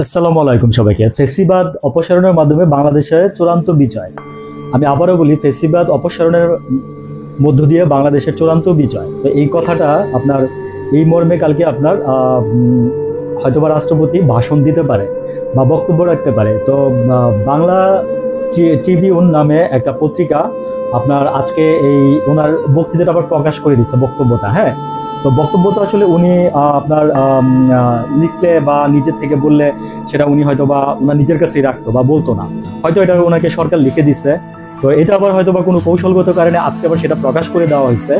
আসসালামু আলাইকুম সবাইকে। ফেসিবাদ অপসারণের মাধ্যমে বাংলাদেশের চূড়ান্ত বিজয়। আমি আবারও বলি, ফেসিবাদ অপসারণের মধ্য দিয়ে বাংলাদেশের চূড়ান্ত বিজয়। তো এই কথাটা আপনার এই মর্মে কালকে আপনার হয়তোবা রাষ্ট্রপতি ভাষণ দিতে পারে বা বক্তব্য রাখতে পারে। তো বাংলা ট্রিবিউন নামে একটা পত্রিকা আপনার আজকে এই ওনার বক্তৃতাটা আবার প্রকাশ করে দিচ্ছে, বক্তব্যটা। হ্যাঁ, তো বক্তব্যটা আসলে উনি আপনার লিখলে বা নিজের থেকে বললে সেটা উনি হয়তো বা ওনার নিজের কাছেই রাখতো বা বলতো না, হয়তো এটা ওনাকে সরকার লিখে দিচ্ছে। তো এটা আবার হয়তো বা কোনো কৌশলগত কারণে আজকে আবার সেটা প্রকাশ করে দেওয়া হয়েছে,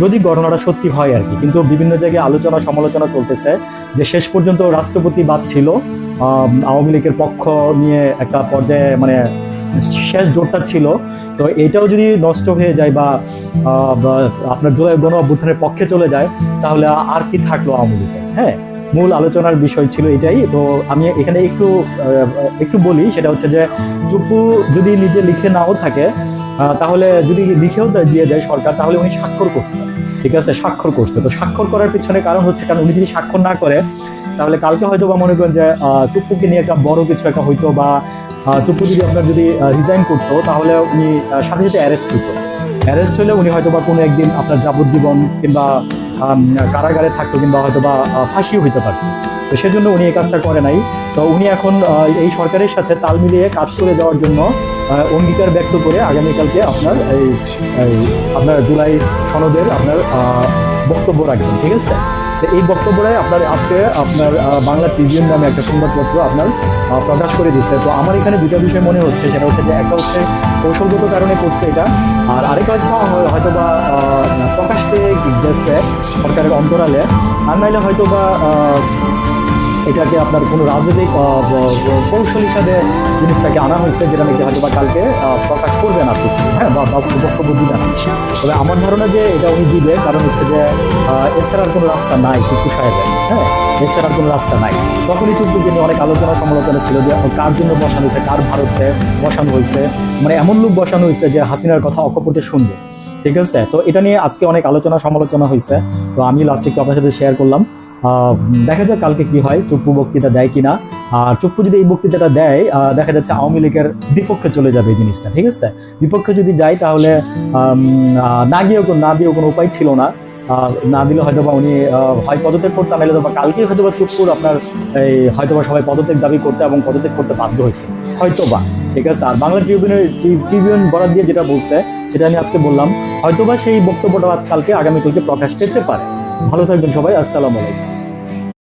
যদি ঘটনাটা সত্যি হয় আর কি। কিন্তু বিভিন্ন জায়গায় আলোচনা সমালোচনা চলতেছে যে শেষ পর্যন্ত রাষ্ট্রপতি বাদ ছিল, আওয়ামী লীগের পক্ষ নিয়ে একটা পর্যায়ে মানে শেষ জোটটা ছিল। তো এটাও যদি নষ্ট হয়ে যায় বা আপনার জুলাই গণ অভ্যুত্থানের পক্ষে চলে যায়, তাহলে আর কি থাকলো আওয়ামী লীগে? হ্যাঁ, মূল আলোচনার বিষয় ছিল এটাই। তো আমি এখানে একটু বলি, সেটা হচ্ছে যে চুপু যদি নিজে লিখে নাও থাকে, তাহলে যদি লিখেও দিয়ে দেয় সরকার, তাহলে উনি স্বাক্ষর করছে। ঠিক আছে, স্বাক্ষর করছে। তো স্বাক্ষর করার পিছনে কারণ হচ্ছে, কারণ উনি যদি স্বাক্ষর না করে, তাহলে কালকে হয়তো বা মনে করেন যে চুপ্পুকে নিয়ে একটা বড় কিছু একটা হইতো, বা চুপ্পু যদি আপনার যদি রিজাইন করতো, তাহলে উনি সাথে সাথে অ্যারেস্ট হইতো। অ্যারেস্ট হলে উনি হয়তো বা কোনো একদিন আপনার যাবজ্জীবন কিংবা কারাগারে থাকতো, কিংবা হয়তো বা ফাঁসিও হইতে পারতো। তো সেজন্য উনি এই কাজটা করে নাই। তো উনি এখন এই সরকারের সাথে তাল মিলিয়ে কাজ করে যাওয়ার জন্য অঙ্গীকার ব্যক্ত করে আগামীকালকে আপনার আপনার জুলাই সনদের আপনার বক্তব্য রাখবেন। ঠিক আছে, তো এই বক্তব্যটাই আপনার আজকে আপনার বাংলা ট্রিবিউন নামে একটা সংবাদপত্র আপনার প্রকাশ করে দিচ্ছে। তো আমার এখানে দুটো বিষয় মনে হচ্ছে, সেটা হচ্ছে যে একটা হচ্ছে কৌশলগত কারণে করছে এটা, আর আরেকটা হচ্ছে হয়তো বা প্রকাশ পেয়ে গেছে সরকারের অন্তরালে, আর নাইলে হয়তো বা এটাকে আপনার কোনো রাজনৈতিক কৌশল হিসাবে জিনিসটাকে আনা হয়েছে, যেটা নাকি হয়তো বা কালকে প্রকাশ করবে না চুক্তি, হ্যাঁ, বা বক্তব্য দিবে না। তবে আমার ধারণা যে এটা উনি দিবে, কারণ হচ্ছে যে এছাড়া আর কোনো রাস্তা নাই চুক্তি সাহেবের। হ্যাঁ, এছাড়া আর কোনো রাস্তা নাই। তখনই চুক্তিকে নিয়ে অনেক আলোচনা সমালোচনা ছিল যে কার জন্য বসানো হয়েছে, কার ভারতে বসানো হয়েছে, মানে এমন লোক বসানো হয়েছে যে হাসিনার কথা অকপটে শুনবে। ঠিক আছে, তো এটা নিয়ে আজকে অনেক আলোচনা সমালোচনা হয়েছে। তো আমি লাস্টে একটু আপনার সাথে শেয়ার করলাম। দেখা যাক কালকে কি হয়, চুপ্পু বক্তৃতা দেয় কিনা। আর চুপ্পু যদি এই বক্তৃতাটা দেয়, দেখা যাচ্ছে আওয়ামী লীগের বিপক্ষে চলে যাবে এই জিনিসটা। ঠিক আছে, বিপক্ষে যদি যায়, তাহলে না দিয়েও কোনো উপায় ছিল না। না দিলে হয়তো বা উনি হয় পদত্যাগ করতে, নাহলে বা কালকেই হয়তো বা চুপ্পুর আপনার এই হয়তো বা সবাই পদত্যাগ দাবি করতে এবং পদত্যাগ করতে বাধ্য হইতো হয়তো বা। ঠিক আছে, আর বাংলা ট্রিবিউন বরাদ দিয়ে যেটা বলছে, সেটা আমি আজকে বললাম, হয়তো বা সেই বক্তব্যটা কালকে আগামীকালকে প্রকাশ পেতে পারে। ভালো থাকবেন সবাই, আসসালামু আলাইকুম।